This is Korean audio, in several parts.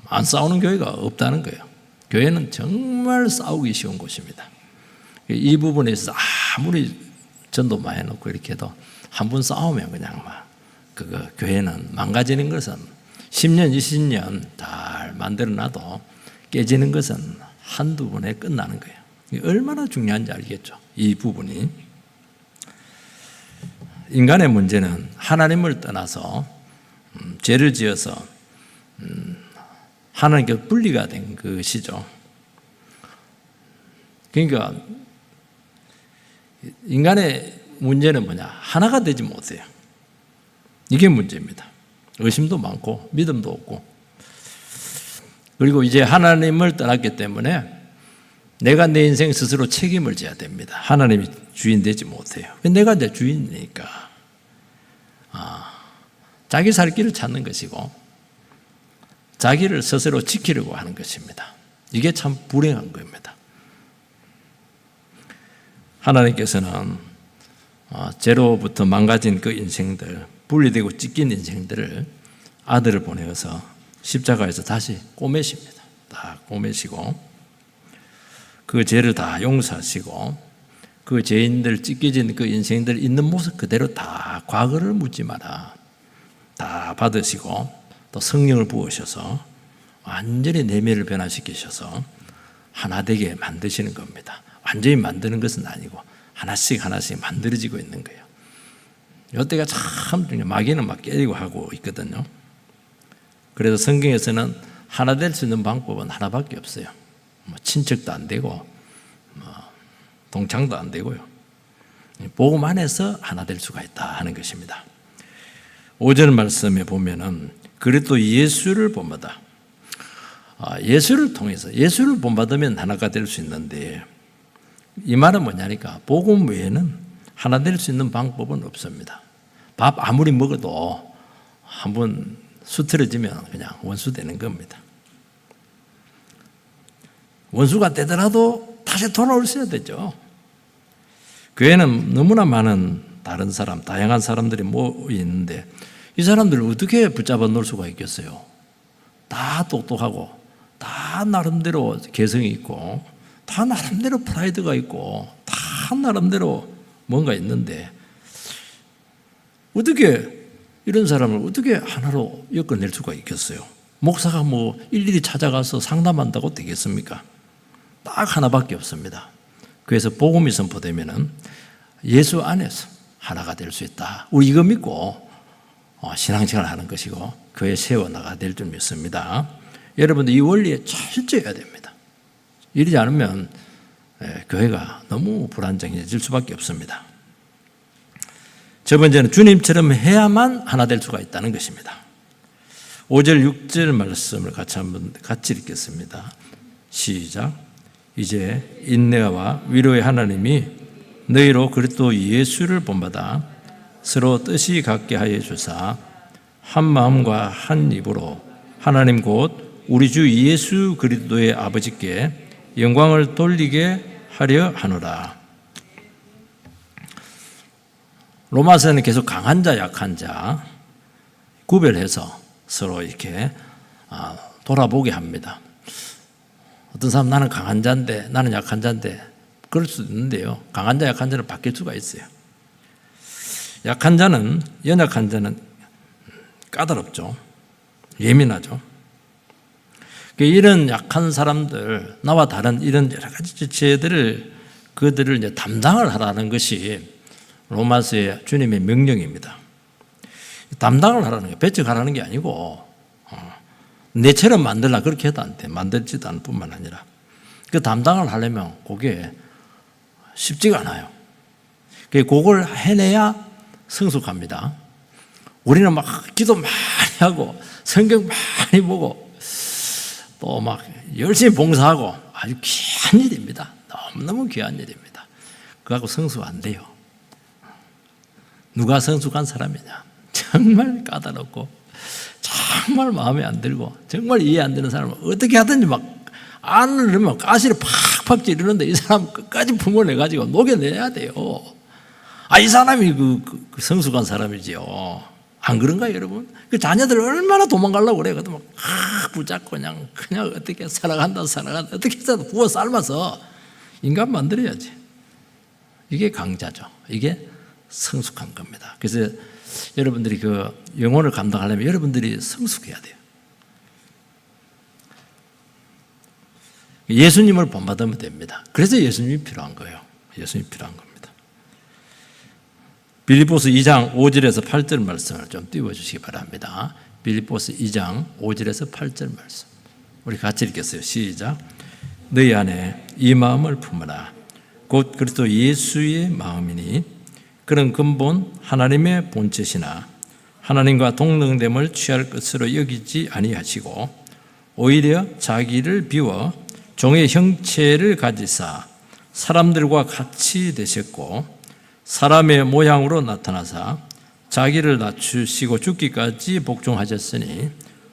안 싸우는 교회가 없다는 거예요. 교회는 정말 싸우기 쉬운 곳입니다. 이 부분에 있어서 아무리 전도 많이 해놓고 이렇게 해도 한 번 싸우면 그냥 교회는 망가지는 것은 10년, 20년 잘 만들어놔도 깨지는 것은 한두 번에 끝나는 거예요. 얼마나 중요한지 알겠죠? 이 부분이. 인간의 문제는 하나님을 떠나서 죄를 지어서 하나님께 분리가 된 것이죠. 그러니까 인간의 문제는 뭐냐? 하나가 되지 못해요. 이게 문제입니다. 의심도 많고 믿음도 없고, 그리고 이제 하나님을 떠났기 때문에 내가 내 인생 스스로 책임을 져야 됩니다. 하나님이 주인 되지 못해요. 내가 이제 주인이니까 자기 살 길을 찾는 것이고 자기를 스스로 지키려고 하는 것입니다. 이게 참 불행한 겁니다. 하나님께서는 죄로부터 망가진 그 인생들, 분리되고 찢긴 인생들을 아들을 보내어서 십자가에서 다시 꼬매십니다. 다 꼬매시고 그 죄를 다 용서하시고 그 죄인들, 찢겨진 그 인생들 있는 모습 그대로 다 과거를 묻지 마라 다 받으시고 또 성령을 부으셔서 완전히 내면을 변화시키셔서 하나 되게 만드시는 겁니다. 완전히 만드는 것은 아니고 하나씩 하나씩 만들어지고 있는 거예요. 이때가 참 중요해요. 마귀는 막 깨리고 하고 있거든요. 그래서 성경에서는 하나 될 수 있는 방법은 하나밖에 없어요. 친척도 안 되고 동창도 안 되고요. 복음 안에서 하나 될 수가 있다 하는 것입니다. 5절 말씀에 보면은 그리스도 예수를 본받아. 예수를 통해서 예수를 본받으면 하나가 될 수 있는데 이 말은 뭐냐니까 복음 외에는 하나 될 수 있는 방법은 없습니다. 밥 아무리 먹어도 한번 수틀어지면 그냥 원수 되는 겁니다. 원수가 되더라도 다시 돌아올 수 있어야 되죠. 교회는 너무나 많은 다른 사람, 다양한 사람들이 모여 있는데 이 사람들을 어떻게 붙잡아 놓을 수가 있겠어요? 다 똑똑하고 다 나름대로 개성이 있고 다 나름대로 프라이드가 있고 다 나름대로 뭔가 있는데 어떻게 이런 사람을 어떻게 하나로 엮어낼 수가 있겠어요? 목사가 일일이 찾아가서 상담한다고 되겠습니까? 딱 하나밖에 없습니다. 그래서 복음이 선포되면은 예수 안에서 하나가 될 수 있다. 우리 이거 믿고 신앙생활을 하는 것이고 교회 세워나가야 될 줄 믿습니다. 여러분들 이 원리에 철저해야 됩니다. 이러지 않으면 교회가 너무 불안정해질 수밖에 없습니다. 첫 번째는 주님처럼 해야만 하나 될 수가 있다는 것입니다. 5절 6절 말씀을 같이 읽겠습니다. 시작. 이제 인내와 위로의 하나님이 너희로 그리스도 예수를 본받아 서로 뜻이 같게 하여 주사 한 마음과 한 입으로 하나님 곧 우리 주 예수 그리스도의 아버지께 영광을 돌리게 하려 하노라. 로마서는 계속 강한 자, 약한 자 구별해서 서로 이렇게 돌아보게 합니다. 어떤 사람 나는 강한 자인데 나는 약한 자인데 그럴 수도 있는데요. 강한 자, 약한 자는 바뀔 수가 있어요. 약한 자는, 연약한 자는 까다롭죠. 예민하죠. 이런 약한 사람들, 나와 다른 이런 여러 가지 죄들을 그들을 이제 담당을 하라는 것이 로마서의 주님의 명령입니다. 담당을 하라는 거예요. 배척하라는 게 아니고 내처럼 만들라 그렇게 해도 안 돼. 만들지도 않을 뿐만 아니라 그 담당을 하려면 그게 쉽지가 않아요. 그걸 해내야 성숙합니다. 우리는 막 기도 많이 하고 성경 많이 보고 또 막 열심히 봉사하고 아주 귀한 일입니다. 너무너무 귀한 일입니다. 그거하고 성숙 안 돼요. 누가 성숙한 사람이냐? 정말 까다롭고 정말 마음에 안 들고 정말 이해 안 되는 사람은 어떻게 하든지 막 안을 넣으면 가시를 팍팍 찌르는데 이 사람 끝까지 품어내가지고 녹여내야 돼요. 이 사람이 그 성숙한 사람이지요. 안 그런가요, 여러분? 그 자녀들 얼마나 도망가려고 그래요. 그래도 막 붙잡고 그냥 어떻게 살아간다. 어떻게 해서 구워 삶아서 인간 만들어야지. 이게 강자죠. 이게 성숙한 겁니다. 그래서 여러분들이 그 영혼을 감당하려면 여러분들이 성숙해야 돼요. 예수님을 본받으면 됩니다. 그래서 예수님이 필요한 거예요. 예수님이 필요한 겁니다. 빌립보서 2장 5절에서 8절 말씀을 좀 띄워주시기 바랍니다. 빌립보서 2장 5절에서 8절 말씀. 우리 같이 읽겠어요. 시작. 너희 안에 이 마음을 품으라. 곧 그리스도 예수의 마음이니 그런 근본 하나님의 본체시나 하나님과 동등됨을 취할 것으로 여기지 아니하시고 오히려 자기를 비워 종의 형체를 가지사 사람들과 같이 되셨고 사람의 모양으로 나타나사 자기를 낮추시고 죽기까지 복종하셨으니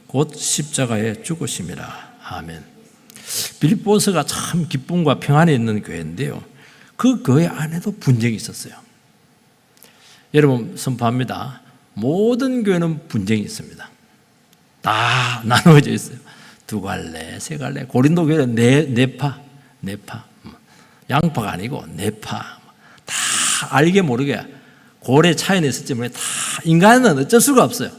곧 십자가에 죽으심이라. 아멘. 빌립보서가 참 기쁨과 평안이 있는 교회인데요. 그 교회 안에도 분쟁이 있었어요. 여러분 선포합니다. 모든 교회는 분쟁이 있습니다. 다 나누어져 있어요. 두 갈래, 세 갈래. 고린도 교회는 네 파. 양파가 아니고 네 파. 다 알게 모르게 고래 차이는 있을지 모르게 다 인간은 어쩔 수가 없어요.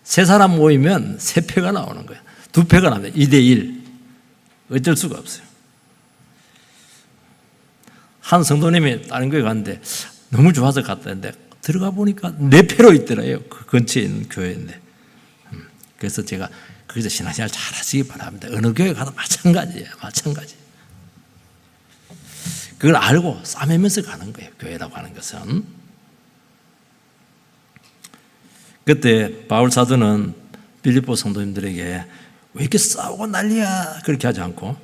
세 사람 모이면 세 패가 나오는 거예요. 두 패가 나면 2대1. 어쩔 수가 없어요. 한 성도님이 다른 교회 갔는데 너무 좋아서 갔다는데 들어가 보니까 네 패로 있더라고요. 그 근처에 있는 교회인데. 그래서 제가 거기서 신앙생활 잘 하시기 바랍니다. 어느 교회 가도 마찬가지예요. 마찬가지. 그걸 알고 싸매면서 가는 거예요. 교회라고 하는 것은. 그때 바울 사도는 빌립보 성도님들에게 왜 이렇게 싸우고 난리야 그렇게 하지 않고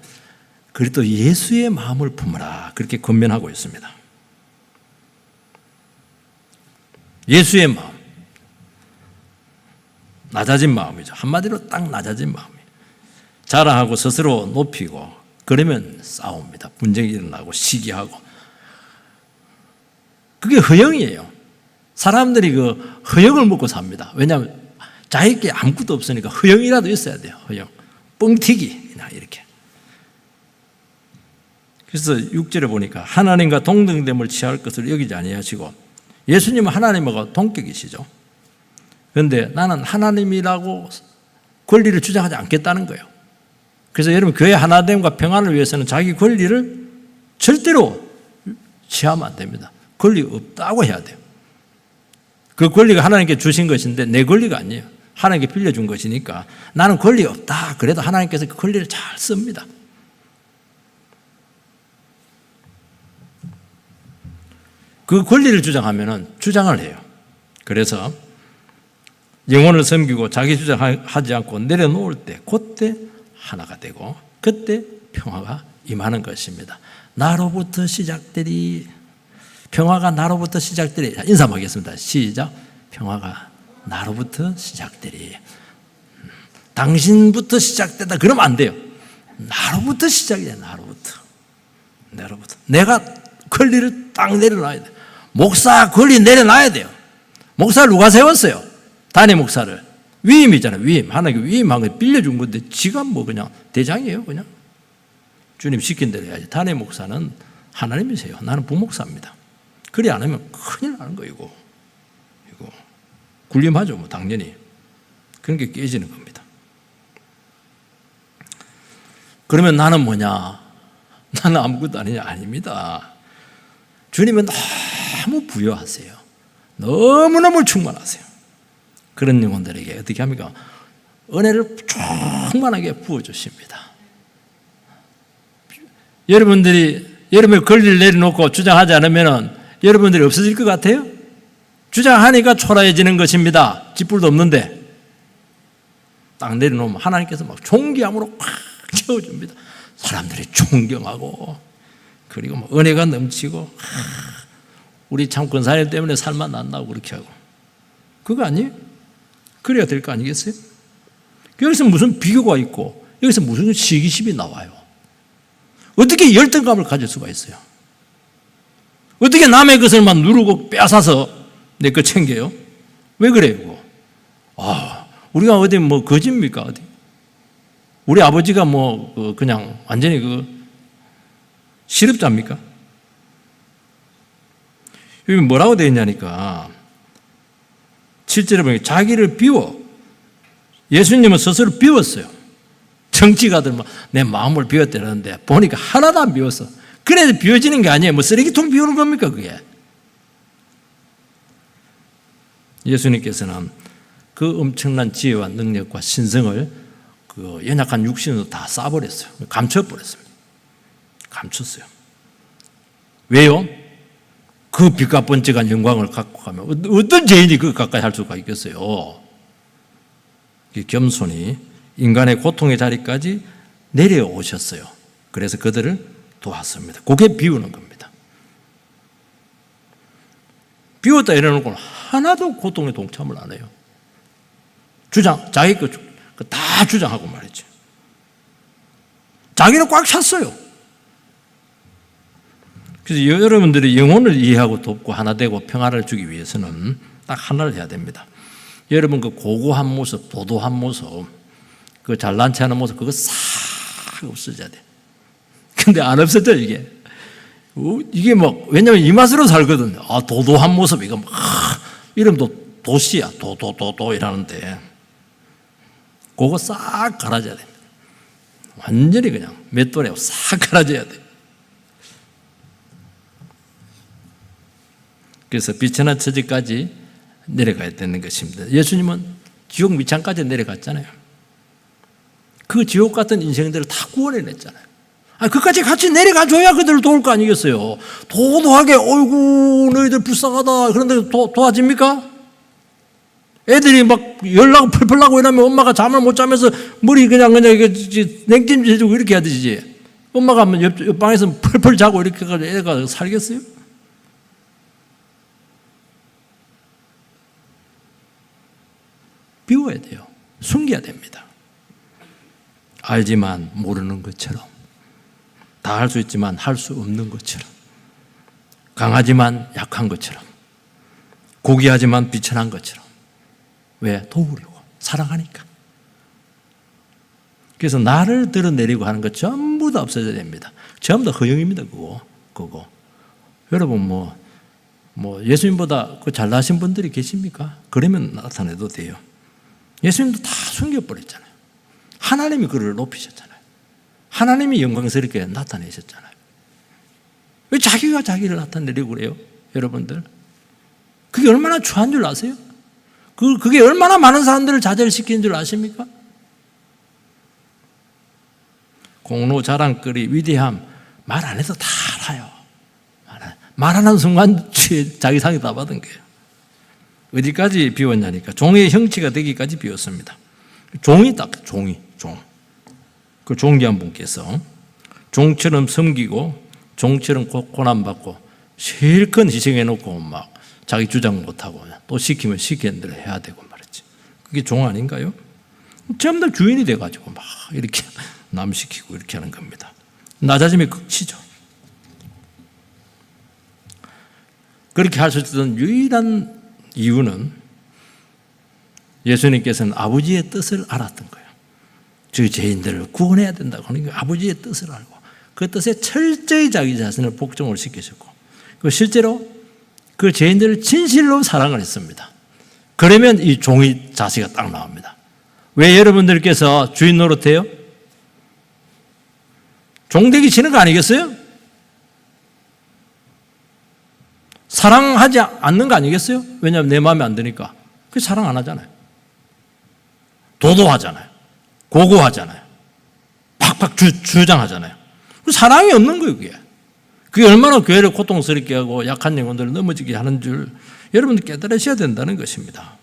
그리스도 예수의 마음을 품으라 그렇게 권면하고 있습니다. 예수의 마음, 낮아진 마음이죠. 한마디로 딱 낮아진 마음이에요. 자랑하고 스스로 높이고 그러면 싸웁니다. 분쟁이 일어나고 시기하고 그게 허영이에요. 사람들이 그 허영을 먹고 삽니다. 왜냐하면 자기께 아무것도 없으니까 허영이라도 있어야 돼요. 허영, 뻥튀기 그냥 이렇게. 그래서 6절에 보니까 하나님과 동등됨을 취할 것을 여기지 아니하시고 예수님은 하나님하고 동격이시죠. 그런데 나는 하나님이라고 권리를 주장하지 않겠다는 거예요. 그래서 여러분 교회 하나됨과 평안을 위해서는 자기 권리를 절대로 취하면 안 됩니다. 권리 없다고 해야 돼요. 그 권리가 하나님께 주신 것인데 내 권리가 아니에요. 하나님께 빌려준 것이니까 나는 권리 없다. 그래도 하나님께서 그 권리를 잘 씁니다. 그 권리를 주장하면은 주장을 해요. 그래서 영혼을 섬기고 자기 주장하지 않고 내려놓을 때 그때 하나가 되고 그때 평화가 임하는 것입니다. 나로부터 시작되리. 평화가 나로부터 시작되리. 인사하겠습니다. 시작. 평화가 나로부터 시작되리. 당신부터 시작되다 그러면 안 돼요. 나로부터 시작이 돼. 나로부터. 내가 권리를 딱 내려놔야 돼. 목사 권리 내려놔야 돼요. 목사를 누가 세웠어요? 단임 목사를. 위임이잖아요. 위임. 하나님께 위임한 거 빌려준 건데 지가 뭐 그냥 대장이에요. 그냥. 주님 시킨 대로 해야지. 단임 목사는 하나님이세요. 나는 부목사입니다. 그리 안 하면 큰일 나는 거예요. 이거. 군림하죠. 뭐 당연히. 그런 게 깨지는 겁니다. 그러면 나는 뭐냐? 나는 아무것도 아니냐? 아닙니다. 주님은 너무 부여하세요. 너무너무 충만하세요. 그런 영혼들에게 어떻게 합니까? 은혜를 충만하게 부어주십니다. 여러분들이 여러분의 권리를 내려놓고 주장하지 않으면 여러분들이 없어질 것 같아요? 주장하니까 초라해지는 것입니다. 쥐뿔도 없는데 딱 내려놓으면 하나님께서 막 존귀함으로 꽉 채워줍니다. 사람들이 존경하고 그리고 막 은혜가 넘치고 우리 참 권사님 때문에 살만 난다고 그렇게 하고 그거 아니에요? 그래야 될 거 아니겠어요? 여기서 무슨 비교가 있고 여기서 무슨 시기심이 나와요? 어떻게 열등감을 가질 수가 있어요? 어떻게 남의 것을만 누르고 빼앗아서 내 거 챙겨요? 왜 그래요? 우리가 어디 뭐 거짓입니까? 어디? 우리 아버지가 뭐 그냥 완전히 실업자입니까? 여기 뭐라고 되어 있냐니까 7절에 보니까 자기를 비워. 예수님은 스스로 비웠어요. 정치가들 내 마음을 비웠다는데 보니까 하나도 안 비웠어. 그래서 비워지는 게 아니에요. 뭐 쓰레기통 비우는 겁니까 그게? 예수님께서는 그 엄청난 지혜와 능력과 신성을 그 연약한 육신으로 다 쏴버렸어요. 감춰버렸습니다. 감췄어요. 왜요? 그 빛과 번쩍한 영광을 갖고 가면 어떤 죄인이 그 가까이 할 수가 있겠어요? 겸손히 인간의 고통의 자리까지 내려오셨어요. 그래서 그들을 도왔습니다. 그게 비우는 겁니다. 비웠다 이래놓고 하나도 고통에 동참을 안 해요. 자기 거 다 주장하고 말이죠. 자기는 꽉 찼어요. 그래서 여러분들이 영혼을 이해하고 돕고 하나 되고 평화를 주기 위해서는 딱 하나를 해야 됩니다. 여러분 그 고고한 모습, 도도한 모습, 그 잘난 체 하는 모습, 그거 싹 없어져야 돼. 근데 안 없어져, 이게. 이게 왜냐면 이 맛으로 살거든요. 도도한 모습, 이거 이름도 도시야. 도도 이라는데. 그거 싹 갈아져야 됩니다. 완전히 그냥 맷돌에 싹 갈아져야 돼. 그래서 비천한 처지까지 내려가야 되는 것입니다. 예수님은 지옥 밑창까지 내려갔잖아요. 그 지옥 같은 인생들을 다 구원해냈잖아요. 그까지 같이 내려가줘야 그들을 도울 거 아니겠어요. 도도하게 어이구 너희들 불쌍하다 그런데 도와집니까? 애들이 막 열나고 펄펄 나고 이러면 엄마가 잠을 못 자면서 머리 그냥 냉찜질 해주고 이렇게 해야 되지. 엄마가 옆 방에서 펄펄 자고 이렇게 해가지고 애가 살겠어요? 비워야 돼요. 숨겨야 됩니다. 알지만 모르는 것처럼, 다 할 수 있지만 할 수 없는 것처럼, 강하지만 약한 것처럼, 고귀하지만 비천한 것처럼. 왜? 도우려고, 사랑하니까. 그래서 나를 드러내리고 하는 것 전부 다 없어져야 됩니다. 전부 다 허영입니다. 그거. 여러분 예수님보다 잘나신 분들이 계십니까? 그러면 나타내도 돼요. 예수님도 다 숨겨버렸잖아요. 하나님이 그를 높이셨잖아요. 하나님이 영광스럽게 나타내셨잖아요. 왜 자기가 자기를 나타내려고 그래요? 여러분들. 그게 얼마나 추한 줄 아세요? 그게 얼마나 많은 사람들을 좌절시키는 줄 아십니까? 공로, 자랑거리, 위대함 말 안 해도 다 알아요. 말하는 순간 자기 상이 다 받은 거예요. 어디까지 비웠냐니까 종의 형체가 되기까지 비웠습니다. 종이 딱 종. 그 존귀한 분께서 종처럼 섬기고 종처럼 고난받고 실컷 희생해놓고 막 자기 주장 못하고 또 시키면 시키는 대로 해야 되고 말이지. 그게 종 아닌가요? 전부 다 주인이 돼가지고 막 이렇게 남 시키고 이렇게 하는 겁니다. 낮아짐의 극치죠. 그렇게 할 수 있던 유일한 이유는 예수님께서는 아버지의 뜻을 알았던 거예요. 저 죄인들을 구원해야 된다고 하는 게 아버지의 뜻을 알고 그 뜻에 철저히 자기 자신을 복종을 시키셨고 실제로 그 죄인들을 진실로 사랑을 했습니다. 그러면 이 종의 자세가 딱 나옵니다. 왜 여러분들께서 주인 노릇해요? 종되기 싫은 거 아니겠어요? 사랑하지 않는 거 아니겠어요? 왜냐하면 내 마음에 안 드니까. 그 사랑 안 하잖아요. 도도하잖아요. 고고하잖아요. 팍팍 주장하잖아요. 사랑이 없는 거예요, 그게. 그게 얼마나 교회를 고통스럽게 하고 약한 영혼들을 넘어지게 하는 줄 여러분들 깨달으셔야 된다는 것입니다.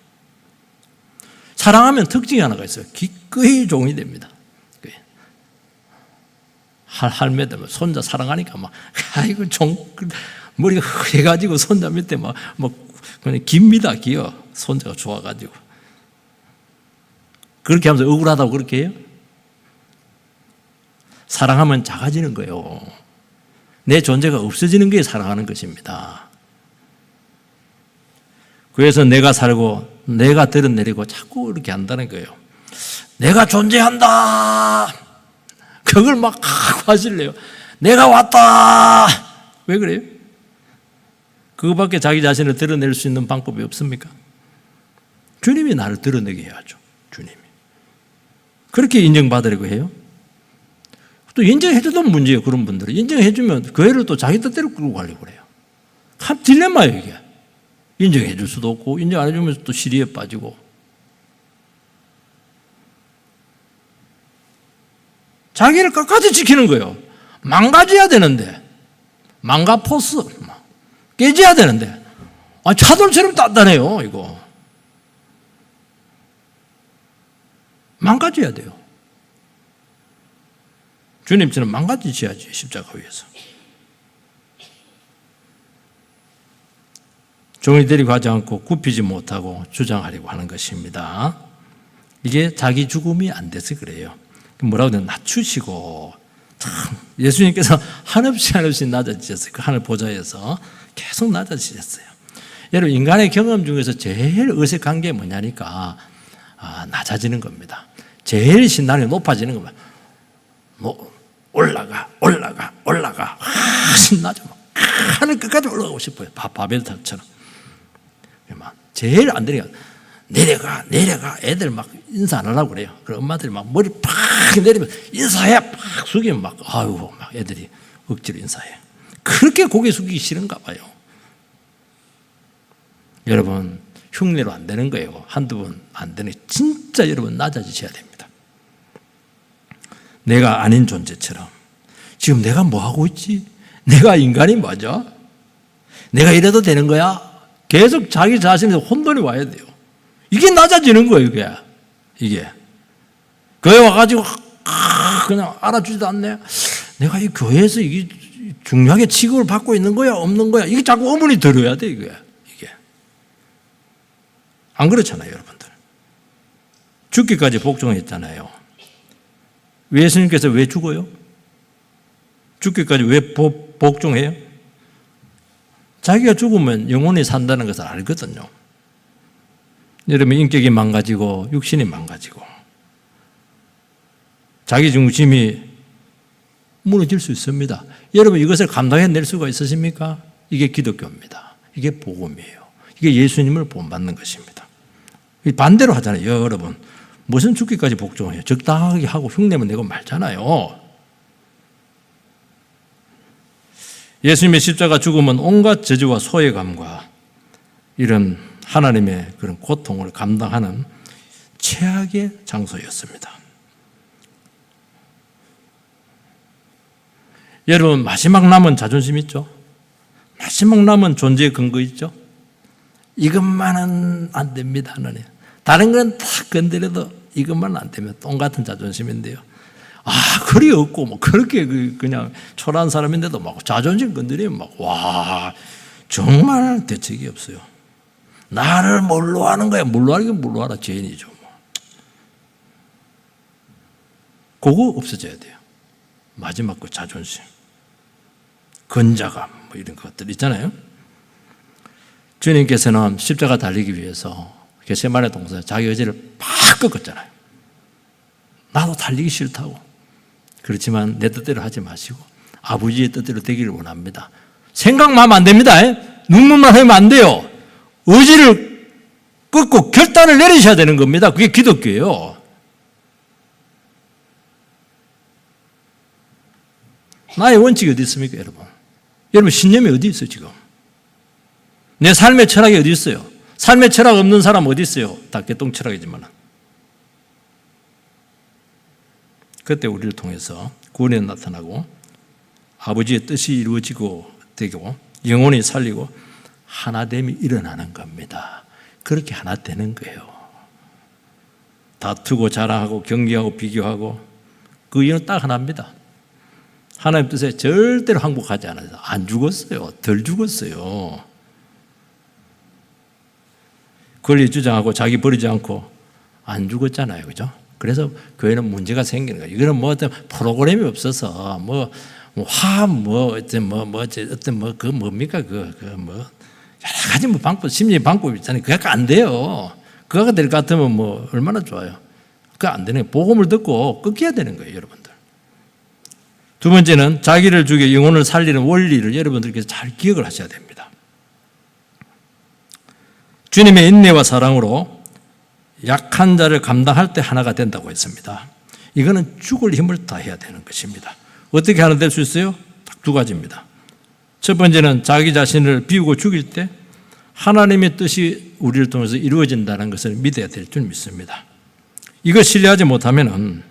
사랑하면 특징이 하나가 있어요. 기꺼이 종이 됩니다. 할매들 손자 사랑하니까 막 아이고 머리가 해가지고 손자 밑에 막 그냥 깁니다. 기어 손자가 좋아가지고 그렇게 하면서 억울하다고 그렇게 해요? 사랑하면 작아지는 거예요. 내 존재가 없어지는 게 사랑하는 것입니다. 그래서 내가 살고 내가 드러내리고 자꾸 이렇게 한다는 거예요. 내가 존재한다. 그걸 막 하실래요. 내가 왔다. 왜 그래요? 그거밖에 자기 자신을 드러낼 수 있는 방법이 없습니까? 주님이 나를 드러내게 해야죠. 주님이. 그렇게 인정받으려고 해요. 또 인정해줘도 문제예요. 그런 분들은. 인정해주면 교회를 또 자기 뜻대로 끌고 가려고 그래요. 참 딜레마예요, 이게. 인정해줄 수도 없고 인정 안 해주면 또 시리에 빠지고. 자기를 끝까지 지키는 거예요. 망가져야 되는데, 망가포스 깨져야 되는데, 차돌처럼 단단해요. 이거 망가져야 돼요. 주님처럼 망가지셔야지, 십자가 위에서. 종이 데리고 가지 않고 굽히지 못하고 주장하려고 하는 것입니다. 이게 자기 죽음이 안 돼서 그래요. 뭐라고 해야 되나, 낮추시고, 참 예수님께서 한없이 낮아지셨어요. 그 하늘 보좌에서 계속 낮아지셨어요. 여러분, 인간의 경험 중에서 제일 어색한 게 뭐냐니까 낮아지는 겁니다. 제일 신나는 게 높아지는 겁니다. 뭐 올라가 신나죠. 하늘 끝까지 올라가고 싶어요. 바벨탑처럼. 제일 안 되니까 내려가 애들 막 인사 안 하려고 그래요. 그럼 엄마들이 막 머리 팍 내리면 인사해 팍 숙이면 막 애들이 억지로 인사해. 그렇게 고개 숙이기 싫은가 봐요. 여러분, 흉내로 안 되는 거예요. 한두 번 안 되는, 진짜 여러분 낮아지셔야 됩니다. 내가 아닌 존재처럼. 지금 내가 뭐 하고 있지? 내가 인간이 맞아? 내가 이래도 되는 거야? 계속 자기 자신에서 혼돈이 와야 돼요. 이게 낮아지는 거예요, 이게. 교회 와가지고 그냥 알아주지도 않네. 내가 이 교회에서 이게 중요하게 취급을 받고 있는 거야, 없는 거야? 이게 자꾸 어머니 들어야 돼, 이게. 안 그렇잖아요, 여러분들. 죽기까지 복종했잖아요. 예수님께서 왜 죽어요? 죽기까지 왜 복종해요? 자기가 죽으면 영혼이 산다는 것을 알거든요. 여러분, 인격이 망가지고 육신이 망가지고 자기 중심이 무너질 수 있습니다. 여러분, 이것을 감당해낼 수가 있으십니까? 이게 기독교입니다. 이게 복음이에요. 이게 예수님을 본받는 것입니다. 반대로 하잖아요. 여러분, 무슨 죽기까지 복종해요? 적당하게 하고 흉내만 내고 말잖아요. 예수님의 십자가 죽음은 온갖 저주와 소외감과 이런 하나님의 그런 고통을 감당하는 최악의 장소였습니다. 여러분, 마지막 남은 자존심 있죠? 마지막 남은 존재의 근거 있죠? 이것만은 안 됩니다, 하나님. 다른 건 다 건드려도 이것만 안 되면 똥 같은 자존심인데요. 그리 없고, 뭐, 그렇게 그냥 초라한 사람인데도 막 자존심 건드리면 막, 와, 정말 대책이 없어요. 나를 뭘로 하는 거야? 뭘로 하긴 뭘로 하라? 죄인이죠. 뭐. 그거 없어져야 돼요. 마지막 그 자존심, 건자감, 뭐 이런 것들 있잖아요. 주님께서는 십자가 달리기 위해서 겟세마네 동산에 자기 의지를 팍 꺾었잖아요. 나도 달리기 싫다고. 그렇지만 내 뜻대로 하지 마시고 아버지의 뜻대로 되기를 원합니다. 생각만 하면 안 됩니다. 눈물만 하면 안 돼요. 의지를 끊고 결단을 내리셔야 되는 겁니다. 그게 기독교예요. 나의 원칙이 어디 있습니까, 여러분? 여러분, 신념이 어디 있어요, 지금? 내 삶의 철학이 어디 있어요? 삶의 철학 없는 사람 어디 있어요? 다 개똥 철학이지만. 그때 우리를 통해서 구원이 나타나고 아버지의 뜻이 이루어지고 되고 영혼이 살리고 하나됨이 일어나는 겁니다. 그렇게 하나 되는 거예요. 다투고 자랑하고 경계하고 비교하고 그 이유는 딱 하나입니다. 하나님 뜻에 절대로 항복하지 않아서 안 죽었어요. 덜 죽었어요. 권리 주장하고 자기 버리지 않고 안 죽었잖아요. 그죠? 그래서 교회는 문제가 생기는 거예요. 이거는 뭐 어떤 프로그램이 없어서 뭡니까? 여러 가지 방법, 심리 방법이 있잖아요. 그게 안 돼요. 그거가 될 것 같으면 뭐 얼마나 좋아요. 그거 안 되는 거예요. 복음을 듣고 끊겨야 되는 거예요, 여러분들. 두 번째는 자기를 죽여 영혼을 살리는 원리를 여러분들께서 잘 기억을 하셔야 됩니다. 주님의 인내와 사랑으로 약한 자를 감당할 때 하나가 된다고 했습니다. 이거는 죽을 힘을 다해야 되는 것입니다. 어떻게 하나 될 수 있어요? 딱 두 가지입니다. 첫 번째는 자기 자신을 비우고 죽일 때 하나님의 뜻이 우리를 통해서 이루어진다는 것을 믿어야 될 줄 믿습니다. 이거 신뢰하지 못하면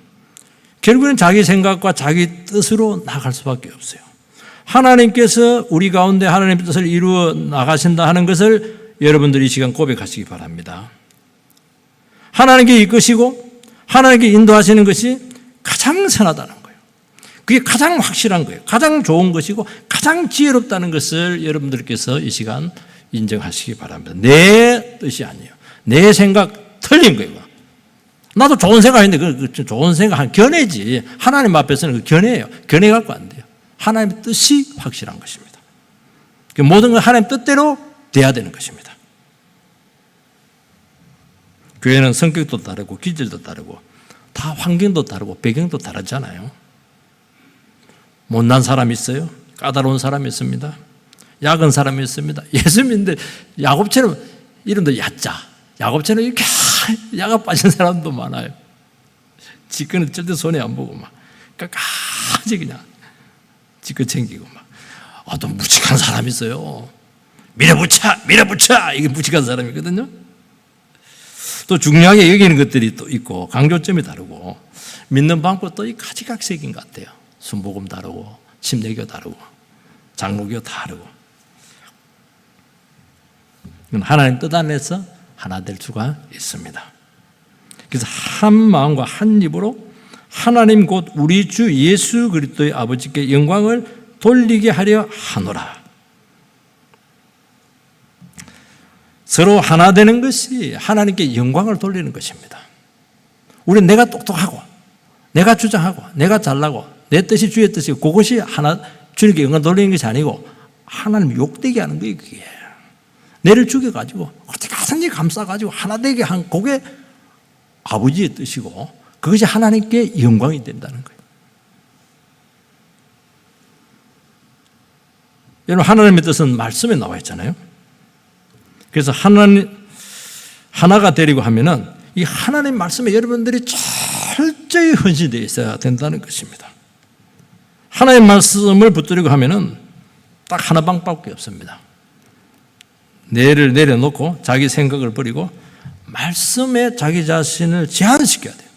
결국은 자기 생각과 자기 뜻으로 나갈 수밖에 없어요. 하나님께서 우리 가운데 하나님의 뜻을 이루어 나가신다 하는 것을 여러분들이 이 시간 고백하시기 바랍니다. 하나님께 이끄시고 하나님께 인도하시는 것이 가장 선하다는 거예요. 그게 가장 확실한 거예요. 가장 좋은 것이고 가장 지혜롭다는 것을 여러분들께서 이 시간 인정하시기 바랍니다. 내 뜻이 아니에요. 내 생각 틀린 거예요. 나도 좋은 생각했는데 그 좋은 생각 견해지. 하나님 앞에서는 그 견해예요. 견해 갖고 안 돼요. 하나님의 뜻이 확실한 것입니다. 모든 건 하나님 뜻대로 돼야 되는 것입니다. 교회는 성격도 다르고 기질도 다르고 다 환경도 다르고 배경도 다르잖아요. 못난 사람이 있어요. 까다로운 사람이 있습니다. 약은 사람이 있습니다. 예수 믿는데 야곱처럼 이름도 얕자. 야곱처럼 이렇게 야가 빠진 사람도 많아요. 지꺼는 절대 손에 안 보고 막 끝까지 그냥 지꺼 챙기고 막. 또 무식한 사람이 있어요. 밀어붙여 이게 무식한 사람이거든요. 또 중요하게 여기는 것들이 또 있고 강조점이 다르고 믿는 방법도 가지각색인 것 같아요. 순복음 다르고 침례교 다르고 장로교 다르고 하나님 뜻 안에서 하나 될 수가 있습니다. 그래서 한 마음과 한 입으로 하나님 곧 우리 주 예수 그리스도의 아버지께 영광을 돌리게 하려 하노라. 서로 하나 되는 것이 하나님께 영광을 돌리는 것입니다. 우리는 내가 똑똑하고 내가 주장하고 내가 잘나고 내 뜻이 주의 뜻이고 그것이 하나 주님께 영광 돌리는 것이 아니고 하나님 욕되게 하는 거예요. 그게 내를 죽여가지고 어떻게 가든지 감싸가지고 하나 되게 한 그게 아버지의 뜻이고 그것이 하나님께 영광이 된다는 거예요. 여러분 하나님의 뜻은 말씀에 나와 있잖아요. 그래서 하나가 되려고 하면은 이 하나님 말씀에 여러분들이 철저히 헌신되어 있어야 된다는 것입니다. 하나님 말씀을 붙들려고 하면은 딱 하나 방법밖에 없습니다. 뇌를 내려놓고 자기 생각을 버리고 말씀에 자기 자신을 제한시켜야 돼요.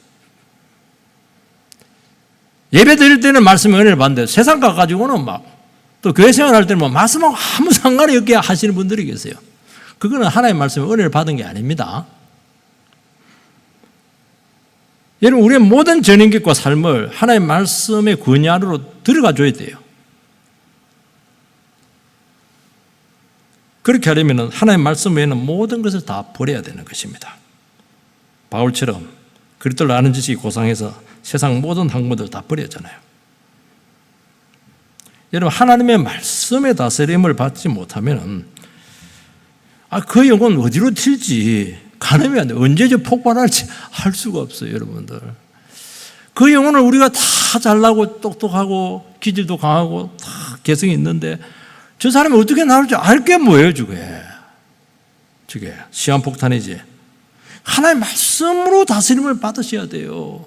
예배 드릴 때는 말씀의 은혜를 받는데 세상 가가지고는 또 교회 생활할 때는 말씀하고 아무 상관이 없게 하시는 분들이 계세요. 그거는 하나님의 말씀에 은혜를 받은 게 아닙니다. 여러분 우리의 모든 전인격과 삶을 하나님의 말씀의 권위 아래로 들어가 줘야 돼요. 그렇게 하려면 하나님의 말씀 외에는 모든 것을 다 버려야 되는 것입니다. 바울처럼 그리스도를 아는 지식이 고상해서 세상 모든 학문들 다 버렸잖아요. 여러분 하나님의 말씀의 다스림을 받지 못하면 그 영혼 어디로 튈지 가늠이 안 돼. 언제 폭발할지 알 수가 없어요, 여러분들. 그 영혼을 우리가 다 잘나고 똑똑하고 기질도 강하고 다 개성이 있는데 저 사람이 어떻게 나올지 알 게 뭐예요, 저게 시한폭탄이지. 하나님의 말씀으로 다스림을 받으셔야 돼요.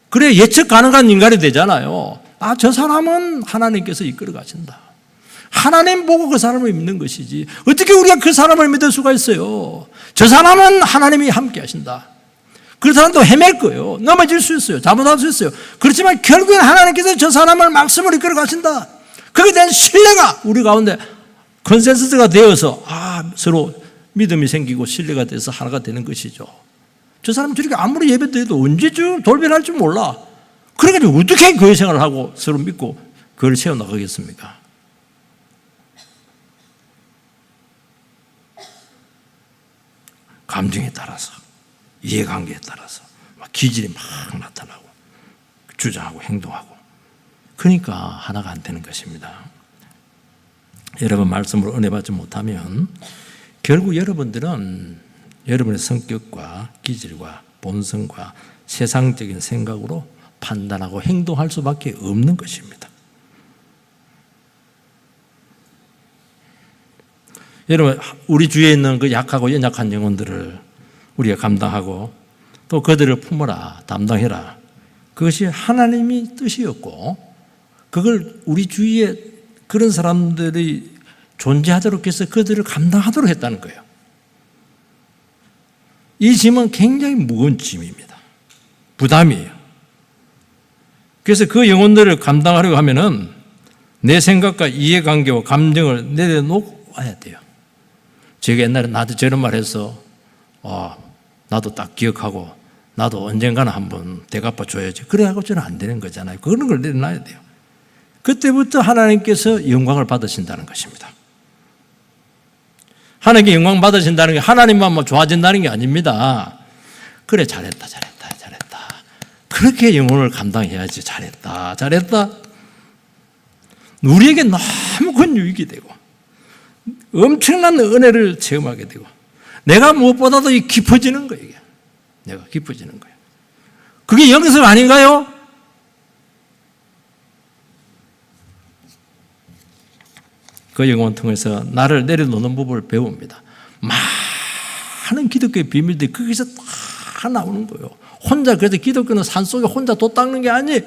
그래야 예측 가능한 인간이 되잖아요. 저 사람은 하나님께서 이끌어 가신다. 하나님 보고 그 사람을 믿는 것이지 어떻게 우리가 그 사람을 믿을 수가 있어요. 저 사람은 하나님이 함께 하신다. 그 사람도 헤맬 거예요. 넘어질 수 있어요. 잘못할 수 있어요. 그렇지만 결국엔 하나님께서 저 사람을 말씀으로 이끌어 가신다. 거기에 대한 신뢰가 우리 가운데 컨센서스가 되어서 서로 믿음이 생기고 신뢰가 돼서 하나가 되는 것이죠. 저 사람 저렇게 아무리 예배드려도 언제쯤 돌변할 줄 몰라. 그래가지고 어떻게 교회 생활을 하고 서로 믿고 그걸 세워나가겠습니까? 감정에 따라서 이해관계에 따라서 기질이 막 나타나고 주장하고 행동하고 그러니까 하나가 안 되는 것입니다. 여러분 말씀으로 은혜 받지 못하면 결국 여러분들은 여러분의 성격과 기질과 본성과 세상적인 생각으로 판단하고 행동할 수밖에 없는 것입니다. 여러분, 우리 주위에 있는 그 약하고 연약한 영혼들을 우리가 감당하고 또 그들을 품어라, 담당해라. 그것이 하나님의 뜻이었고 그걸 우리 주위에 그런 사람들이 존재하도록 해서 그들을 감당하도록 했다는 거예요. 이 짐은 굉장히 무거운 짐입니다. 부담이에요. 그래서 그 영혼들을 감당하려고 하면은 내 생각과 이해관계와 감정을 내려놓고 와야 돼요. 제가 옛날에 나도 저런 말 해서 나도 딱 기억하고 나도 언젠가는 한번 대갚아 줘야지. 그래하고 저는 안 되는 거잖아요. 그런 걸 내려놔야 돼요. 그때부터 하나님께서 영광을 받으신다는 것입니다. 하나님께 영광 받으신다는 게 하나님만 좋아진다는 게 아닙니다. 그래, 잘했다. 그렇게 영혼을 감당해야지. 잘했다. 우리에게 너무 큰 유익이 되고 엄청난 은혜를 체험하게 되고 내가 무엇보다도 깊어지는 거예요. 내가 깊어지는 거예요. 그게 영성 아닌가요? 그 영혼 통해서 나를 내려놓는 법을 배웁니다. 많은 기독교의 비밀들이 거기서 다 나오는 거예요. 혼자, 그래서 기독교는 산속에 혼자 돛 닦는 게 아니에요.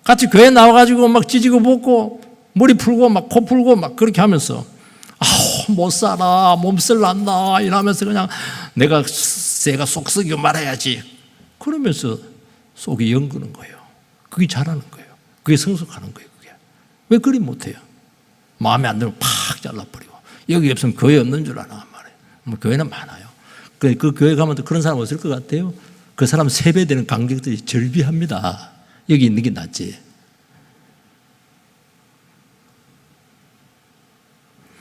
같이 교회 나와가지고 막 찢고 볶고 머리 풀고 막 코 풀고 막 그렇게 하면서 못 살아, 몸살 난다 이러면서 그냥 내가 속 썩이고 말아야지 그러면서 속이 연그는 거예요. 그게 잘하는 거예요. 그게 성숙하는 거예요. 그게 왜 그리 못해요? 마음에 안 들면 팍 잘라버리고 여기 없으면 교회 없는 줄 아나 말이에요. 교회는 많아요. 그 교회 가면 또 그런 사람 없을 것 같아요. 그 사람 3배 되는 관객들이 절비합니다. 여기 있는 게 낫지.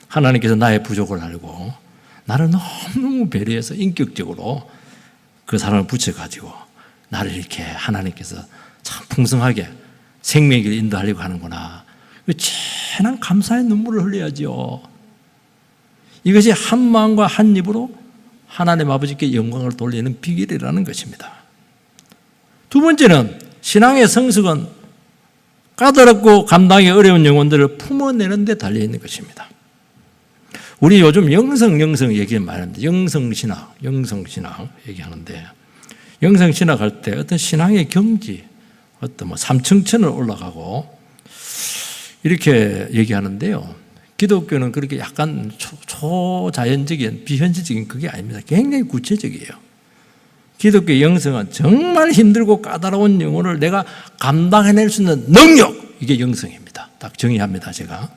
하나님께서 나의 부족을 알고 나를 너무 배려해서 인격적으로 그 사람을 붙여가지고 나를 이렇게 하나님께서 참 풍성하게 생명의 길을 인도하려고 하는구나. 진한 감사의 눈물을 흘려야죠. 이것이 한 마음과 한 입으로 하나님 아버지께 영광을 돌리는 비결이라는 것입니다. 두 번째는 신앙의 성숙은 까다롭고 감당하기 어려운 영혼들을 품어내는 데 달려있는 것입니다. 우리 요즘 영성 얘기 많이 하는데 영성신학 얘기하는데 영성신학 할 때 어떤 신앙의 경지 어떤 삼층천을 올라가고 이렇게 얘기하는데요. 기독교는 그렇게 약간 초자연적인 비현실적인 그게 아닙니다. 굉장히 구체적이에요. 기독교의 영성은 정말 힘들고 까다로운 영혼을 내가 감당해낼 수 있는 능력, 이게 영성입니다. 딱 정의합니다. 제가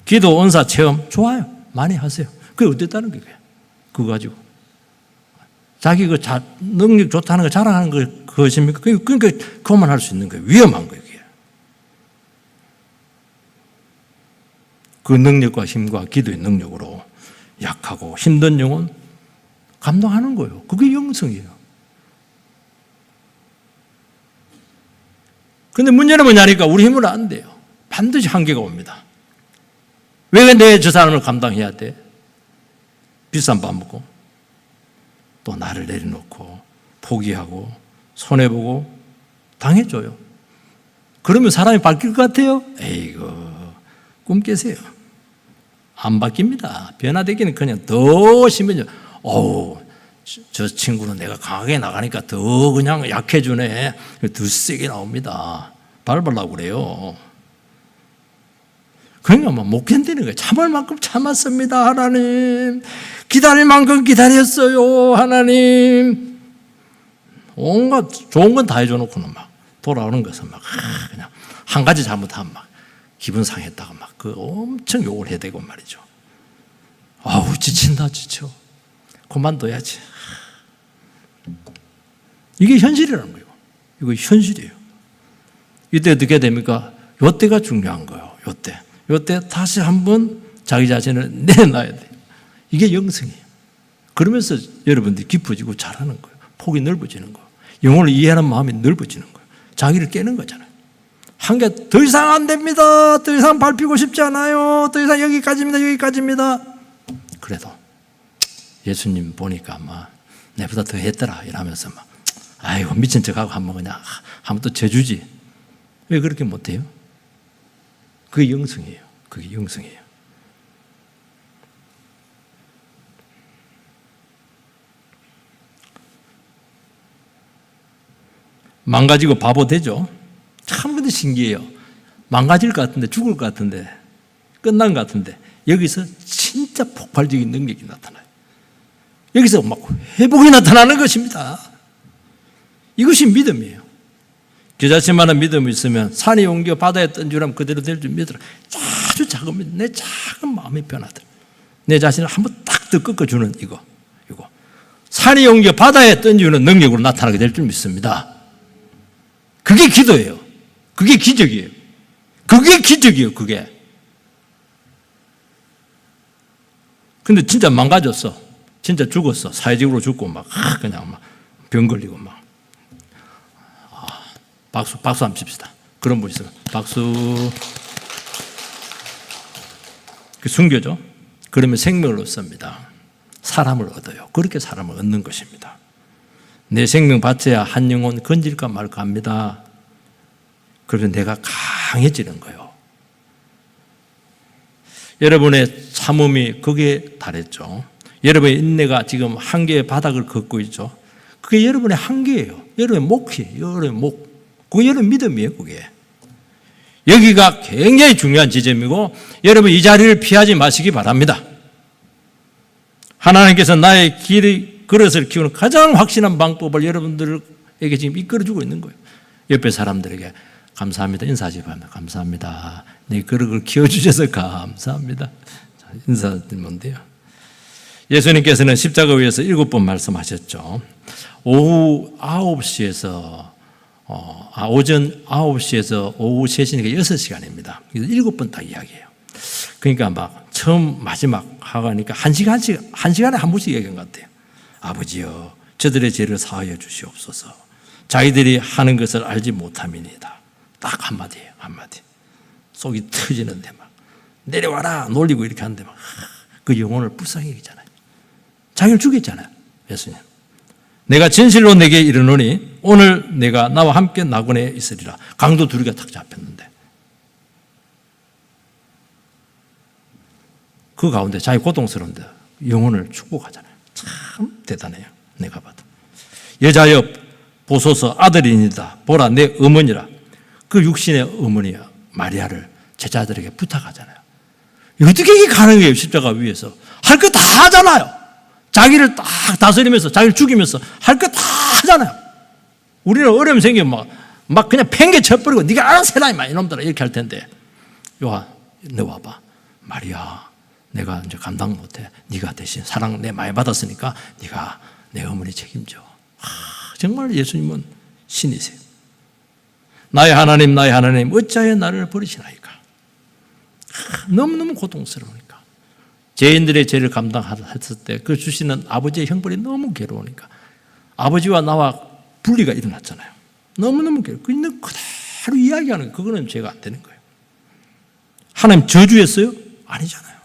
기도, 은사, 체험 좋아요. 많이 하세요. 그게 어땠다는 거예요? 그거 가지고 자기 그 능력 좋다는 거 자랑하는 거 그것입니까? 그러니까 그것만 할 수 있는 거예요. 위험한 거예요. 그 능력과 힘과 기도의 능력으로 약하고 힘든 영혼 감당하는 거예요. 그게 영성이에요. 그런데 문제는 뭐냐니까 우리 힘으로 안 돼요. 반드시 한계가 옵니다. 왜 내 저 사람을 감당해야 돼? 비싼 밥 먹고 또 나를 내려놓고 포기하고 손해보고 당해줘요. 그러면 사람이 바뀔 것 같아요? 에이구 꿈 깨세요. 안 바뀝니다. 변화되기는 그냥 더 심해져. 저 친구는 내가 강하게 나가니까 더 그냥 약해지네. 더 세게 나옵니다. 밟으려고 그래요. 그러니까 못 견디는 거예요. 참을 만큼 참았습니다. 하나님. 기다릴 만큼 기다렸어요. 하나님. 온갖 좋은 건 다 해줘 놓고는 막 돌아오는 것은 막 그냥 한 가지 잘못하면 막 기분 상했다가 막 그 엄청 욕을 해야 되고 말이죠. 지친다 지쳐. 그만둬야지. 이게 현실이라는 거예요. 이거 현실이에요. 이때 어떻게 됩니까? 이때가 중요한 거예요. 이때 다시 한번 자기 자신을 내놔야 돼요. 이게 영성이에요. 그러면서 여러분들이 깊어지고 잘하는 거예요. 폭이 넓어지는 거예요. 영혼을 이해하는 마음이 넓어지는 거예요. 자기를 깨는 거잖아요. 한계 더 이상 안 됩니다. 더 이상 밟히고 싶지 않아요. 더 이상 여기까지입니다. 그래도 예수님 보니까 막 내보다 더 했더라 이러면서 막 아이고 미친 척하고 한번 그냥 한번 또 져주지. 왜 그렇게 못해요? 그게 영성이에요. 그게 영성이에요. 망가지고 바보 되죠? 참 근데 신기해요. 망가질 것 같은데 죽을 것 같은데 끝난 것 같은데 여기서 진짜 폭발적인 능력이 나타나요. 여기서 막 회복이 나타나는 것입니다. 이것이 믿음이에요. 그 자신만한 믿음이 있으면 산이 옮겨 바다에 던지라면 그대로 될 줄 믿으라. 아주 작은 믿음, 내 작은 마음이 변하더라. 내 자신을 한번 딱 더 꺾어주는 이거. 산이 옮겨 바다에 던지는 능력으로 나타나게 될 줄 믿습니다. 그게 기도예요. 그게 기적이에요. 그게 기적이에요. 그게. 근데 진짜 망가졌어. 진짜 죽었어. 사회적으로 죽고 막 그냥 막 병 걸리고 막. 박수 한번 칩시다. 그런 분 있어요. 박수. 그 순교죠. 그러면 생명을 얻습니다. 사람을 얻어요. 그렇게 사람을 얻는 것입니다. 내 생명 바쳐야 한 영혼 건질까 말까 합니다. 그래서 내가 강해지는 거예요. 여러분의 참음이 거기에 달했죠. 여러분의 인내가 지금 한계의 바닥을 걷고 있죠. 그게 여러분의 한계예요. 여러분의 목이에요. 여러분의 목. 그게 여러분 믿음이에요. 그게. 여기가 굉장히 중요한 지점이고 여러분 이 자리를 피하지 마시기 바랍니다. 하나님께서 나의 그릇을 키우는 가장 확실한 방법을 여러분들에게 지금 이끌어주고 있는 거예요. 옆에 사람들에게 감사합니다. 인사하시기 바랍니다. 감사합니다. 내 그릇을 키워주셔서 감사합니다. 인사드리면 돼요. 예수님께서는 십자가 위에서 7번 말씀하셨죠. 오후 9시에서 오전 9시에서 오후 3시니까 6시간입니다. 그래서 7번 딱 이야기해요. 그러니까 막 처음 마지막 하니까 한 시간에 한 번씩 얘기한 것 같아요. 아버지여 저들의 죄를 사하여 주시옵소서. 자기들이 하는 것을 알지 못함이니이다. 딱 한마디예요. 한마디. 속이 터지는데 막 내려와라 놀리고 이렇게 하는데 막 그 영혼을 불쌍히 여기잖아요. 자기를 죽였잖아요. 예수님. 내가 진실로 내게 이르노니 오늘 내가 나와 함께 낙원에 있으리라. 강도 둘이가 탁 잡혔는데 그 가운데 자기 고통스러운데 영혼을 축복하잖아요. 참 대단해요. 내가 봐도. 여자여 보소서 아들이니다. 보라 내 어머니라. 그 육신의 어머니야 마리아를 제자들에게 부탁하잖아요. 어떻게 이게 가능해요? 십자가 위에서. 할 거 다 하잖아요. 자기를 딱 다스리면서 자기를 죽이면서 할 거 다 하잖아요. 우리는 어려움 생기면 막 그냥 팽개 쳐버리고 네가 알아서 해라 이만 이놈들아 이렇게 할 텐데 너 와봐. 마리아 내가 이제 감당 못해. 네가 대신 사랑 내 많이 받았으니까 네가 내 어머니 책임져. 정말 예수님은 신이세요. 나의 하나님 어찌하여 나를 버리시나이까. 너무너무 고통스러우니까. 죄인들의 죄를 감당했을 때 그 주시는 아버지의 형벌이 너무 괴로우니까 아버지와 나와 분리가 일어났잖아요. 너무너무 괴로워. 그냥 그대로 이야기하는 거예요. 그거는 죄가 안 되는 거예요. 하나님 저주했어요? 아니잖아요.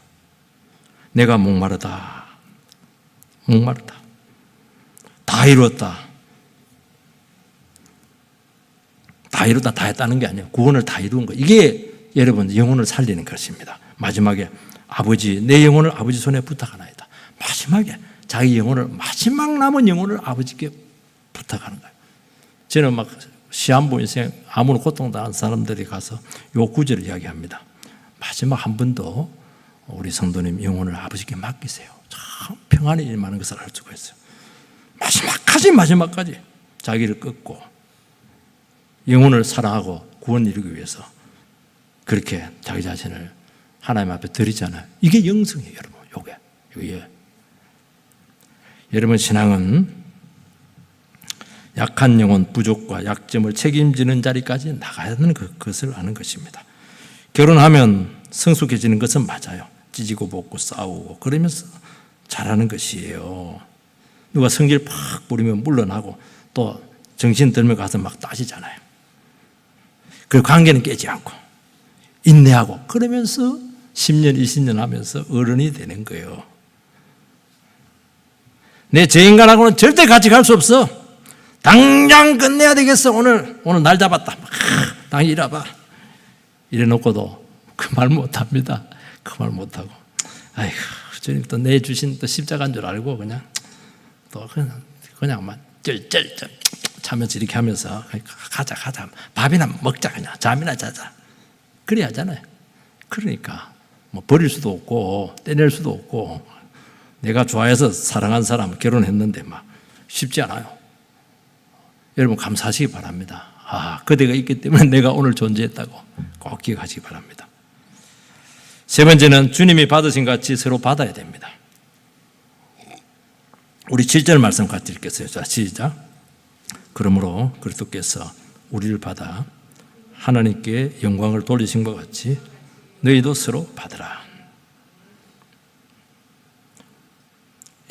내가 목마르다. 다 이루었다. 다 했다는 게 아니에요. 구원을 다 이루은 거예요. 이게 여러분 영혼을 살리는 것입니다. 마지막에 아버지 내 영혼을 아버지 손에 부탁하나이다. 마지막에 자기 영혼을 마지막 남은 영혼을 아버지께 부탁하는 거예요. 저는 막 시한부 인생 아무런 고통당한 사람들이 가서 요 구절을 이야기합니다. 마지막 한 번 더 우리 성도님 영혼을 아버지께 맡기세요. 참 평안이 임하는 것을 알 수가 있어요. 마지막까지 자기를 끊고 영혼을 사랑하고 구원 이루기 위해서 그렇게 자기 자신을 하나님 앞에 드리잖아요. 이게 영성이에요, 여러분. 요게. 여러분 신앙은 약한 영혼 부족과 약점을 책임지는 자리까지 나가야 하는 것을 아는 것입니다. 결혼하면 성숙해지는 것은 맞아요. 찢고 볶고 싸우고 그러면서 잘하는 것이에요. 누가 성질 팍 부리면 물러나고 또 정신 들면 가서 막 따지잖아요. 그 관계는 깨지 않고 인내하고 그러면서 10년, 20년 하면서 어른이 되는 거예요. 내 죄인간하고는 절대 같이 갈 수 없어. 당장 끝내야 되겠어. 오늘 날 잡았다. 당장 일어봐. 이래 놓고도 그 말 못합니다. 그 말 못하고, 아이고, 주님 또 내주신 또 십자가인 줄 알고 그냥만 쩔쩔쩔 자면서 이렇게 하면서 가자. 밥이나 먹자, 그냥 잠이나 자자. 그래야 하잖아요. 그러니까 뭐 버릴 수도 없고 떼낼 수도 없고, 내가 좋아해서 사랑한 사람 결혼했는데 막 쉽지 않아요. 여러분 감사하시기 바랍니다. 그대가 있기 때문에 내가 오늘 존재했다고 꼭 기억하시기 바랍니다. 세 번째는 주님이 받으신 같이 서로 받아야 됩니다. 우리 7절 말씀 같이 읽겠어요. 자, 시작. 그러므로 그리스도께서 우리를 받아 하나님께 영광을 돌리신 것 같이 너희도 서로 받으라.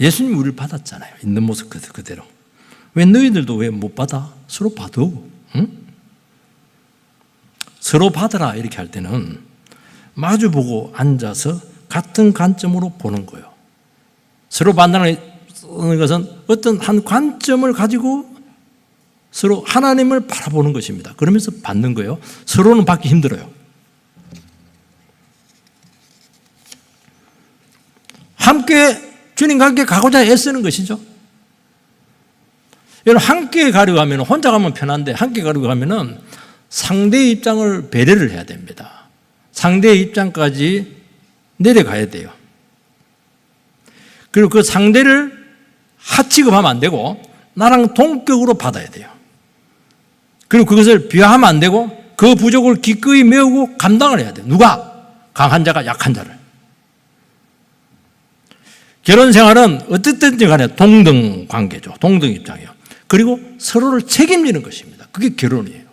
예수님이 우리를 받았잖아요. 있는 모습 그대로. 왜 너희들도 왜 못 받아? 서로 받아. 응? 서로 받으라 이렇게 할 때는 마주보고 앉아서 같은 관점으로 보는 거예요. 서로 받는 것은 어떤 한 관점을 가지고 서로 하나님을 바라보는 것입니다. 그러면서 받는 거예요. 서로는 받기 힘들어요. 함께 주님과 함께 가고자 애쓰는 것이죠. 여러분 함께 가려고 하면, 혼자 가면 편한데 함께 가려고 하면 상대의 입장을 배려를 해야 됩니다. 상대의 입장까지 내려가야 돼요. 그리고 그 상대를 하취급하면 안 되고 나랑 동격으로 받아야 돼요. 그리고 그것을 비하하면 안 되고 그 부족을 기꺼이 메우고 감당을 해야 돼요. 누가? 강한 자가 약한 자를. 결혼 생활은 어떻든지 간에 동등 관계죠. 동등 입장이에요. 그리고 서로를 책임지는 것입니다. 그게 결혼이에요.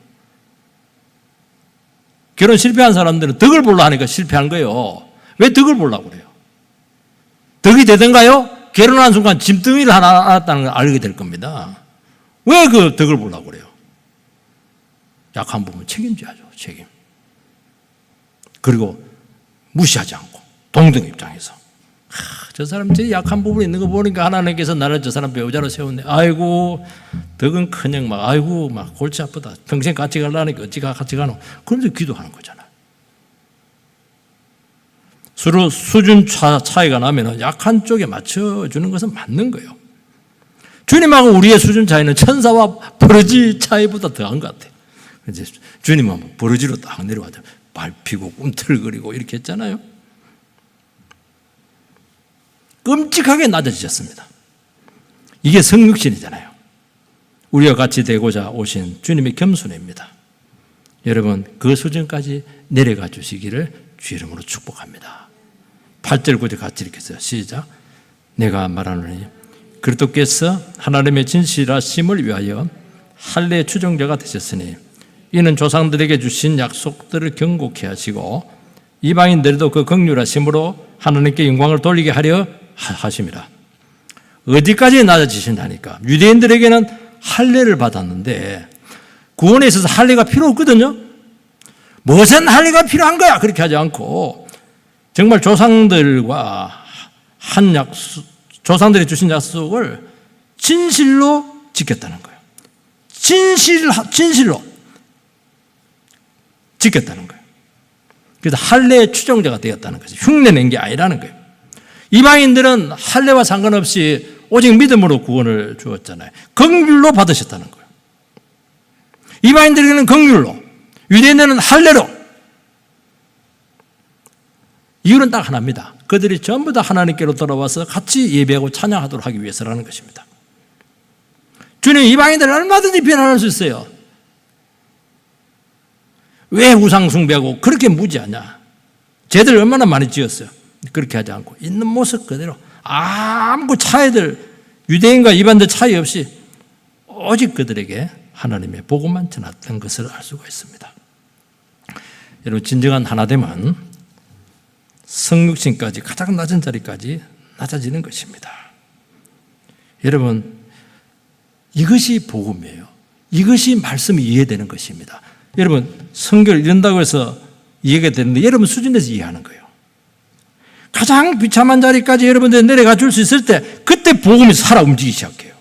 결혼 실패한 사람들은 덕을 보려고 하니까 실패한 거예요. 왜 덕을 보려고 그래요? 덕이 되던가요? 결혼한 순간 짐덩이를 하나 알았다는 걸 알게 될 겁니다. 왜 그 덕을 보려고 그래요? 약한 부분 책임져야죠. 책임. 그리고 무시하지 않고 동등 입장에서 저 사람 제 약한 부분이 있는 거 보니까 하나님께서 나를 저 사람 배우자로 세웠네. 아이고 덕은 커녕 막 골치 아프다. 평생 같이 가려니까 어찌 같이 가노. 그러면서 기도하는 거잖아요. 서로 수준 차이가 나면 약한 쪽에 맞춰주는 것은 맞는 거예요. 주님하고 우리의 수준 차이는 천사와 버러지 차이보다 더한 것 같아요. 이제 주님은 버러지로 딱 내려와서 밟히고 꿈틀거리고 이렇게 했잖아요. 끔찍하게 낮아지셨습니다. 이게 성육신이잖아요. 우리와 같이 되고자 오신 주님의 겸손입니다. 여러분 그 수준까지 내려가 주시기를 주 이름으로 축복합니다. 8절 9절 같이 읽겠어요. 시작. 내가 말하노니 그리스도께서 하나님의 진실하심을 위하여 할례의 추종자가 되셨으니 이는 조상들에게 주신 약속들을 경고케 하시고 이방인들도 그 긍휼하심으로 하나님께 영광을 돌리게 하려 하심이라. 어디까지 낮아지신다니까. 유대인들에게는 할례를 받았는데 구원에 있어서 할례가 필요 없거든요. 무슨 할례가 필요한 거야? 그렇게 하지 않고 정말 조상들과 한 약속, 조상들이 주신 약속을 진실로 지켰다는 거예요. 진실로 지켰다는 거예요. 그래서 할례의 추종자가 되었다는 거죠. 흉내낸 게 아니라는 거예요. 이방인들은 할례와 상관없이 오직 믿음으로 구원을 주었잖아요. 긍휼로 받으셨다는 거예요. 이방인들에게는 긍휼로, 유대인들은 할례로. 이유는 딱 하나입니다. 그들이 전부 다 하나님께로 돌아와서 같이 예배하고 찬양하도록 하기 위해서라는 것입니다. 주님 이방인들은 얼마든지 변화할 수 있어요. 왜 우상 숭배하고 그렇게 무지하냐? 쟤들 얼마나 많이 지었어요. 그렇게 하지 않고 있는 모습 그대로 아무 차이들, 유대인과 이방인들 차이 없이 오직 그들에게 하나님의 복음만 전했던 것을 알 수가 있습니다. 여러분 진정한 하나됨은 성육신까지 가장 낮은 자리까지 낮아지는 것입니다. 여러분 이것이 복음이에요. 이것이 말씀이 이해되는 것입니다. 여러분 성경을 이런다고 해서 이해가 되는데 여러분 수준에서 이해하는 거예요. 가장 비참한 자리까지 여러분들 내려가 줄 수 있을 때 그때 복음이 살아 움직이기 시작해요.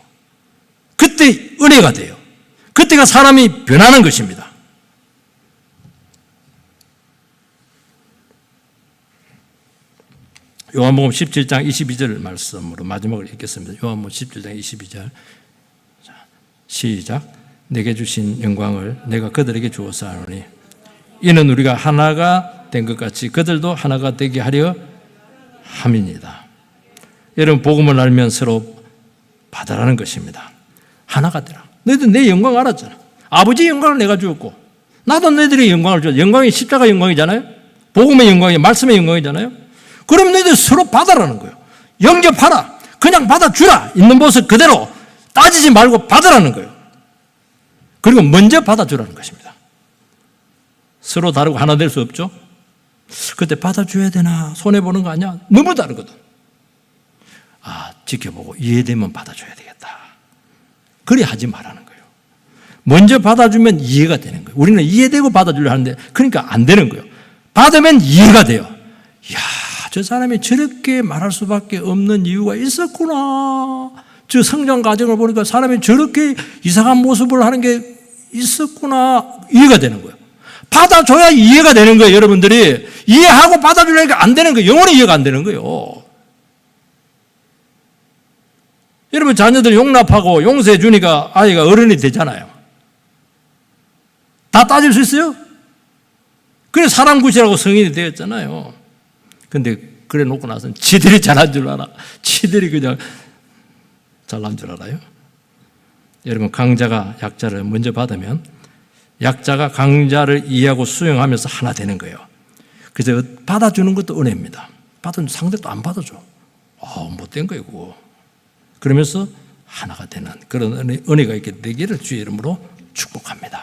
그때 은혜가 돼요. 그때가 사람이 변하는 것입니다. 요한복음 17장 22절 말씀으로 마지막으로 읽겠습니다. 요한복음 17장 22절. 자, 시작. 내게 주신 영광을 내가 그들에게 주었사 하노니 이는 우리가 하나가 된 것 같이 그들도 하나가 되게 하려 함이니이다. 여러분 복음을 알면 서로 받아라는 것입니다. 하나가 되라. 너희들 내 영광 알았잖아. 아버지의 영광을 내가 주었고 나도 너희들의 영광을 줬어. 영광이 십자가 영광이잖아요. 복음의 영광이 말씀의 영광이잖아요. 그럼 너희들 서로 받아라는 거예요. 영접하라. 그냥 받아주라. 있는 모습 그대로 따지지 말고 받으라는 거예요. 그리고 먼저 받아주라는 것입니다. 서로 다르고 하나 될 수 없죠. 그때 받아줘야 되나 손해보는 거 아니야? 너무 다르거든. 지켜보고 이해되면 받아줘야 되겠다. 그래 하지 말라는 거예요. 먼저 받아주면 이해가 되는 거예요. 우리는 이해되고 받아주려 하는데 그러니까 안 되는 거예요. 받으면 이해가 돼요. 이야, 저 사람이 저렇게 말할 수밖에 없는 이유가 있었구나. 저 성장 과정을 보니까 사람이 저렇게 이상한 모습을 하는 게 있었구나. 이해가 되는 거예요. 받아줘야 이해가 되는 거예요. 여러분들이 이해하고 받아주려니까 안 되는 거예요. 영원히 이해가 안 되는 거예요. 여러분 자녀들 용납하고 용서해 주니까 아이가 어른이 되잖아요. 다 따질 수 있어요? 그래 사람 굿이라고 성인이 되었잖아요. 근데 그래 놓고 나서는 지들이 잘한 줄 알아. 지들이 그냥 잘난 줄 알아요. 여러분 강자가 약자를 먼저 받으면 약자가 강자를 이해하고 수용하면서 하나 되는 거예요. 그래서 받아주는 것도 은혜입니다. 받은 상대도 안 받아줘. 못된 거예요 그거. 그러면서 하나가 되는 그런 은혜가 있게 되기를 주의 이름으로 축복합니다.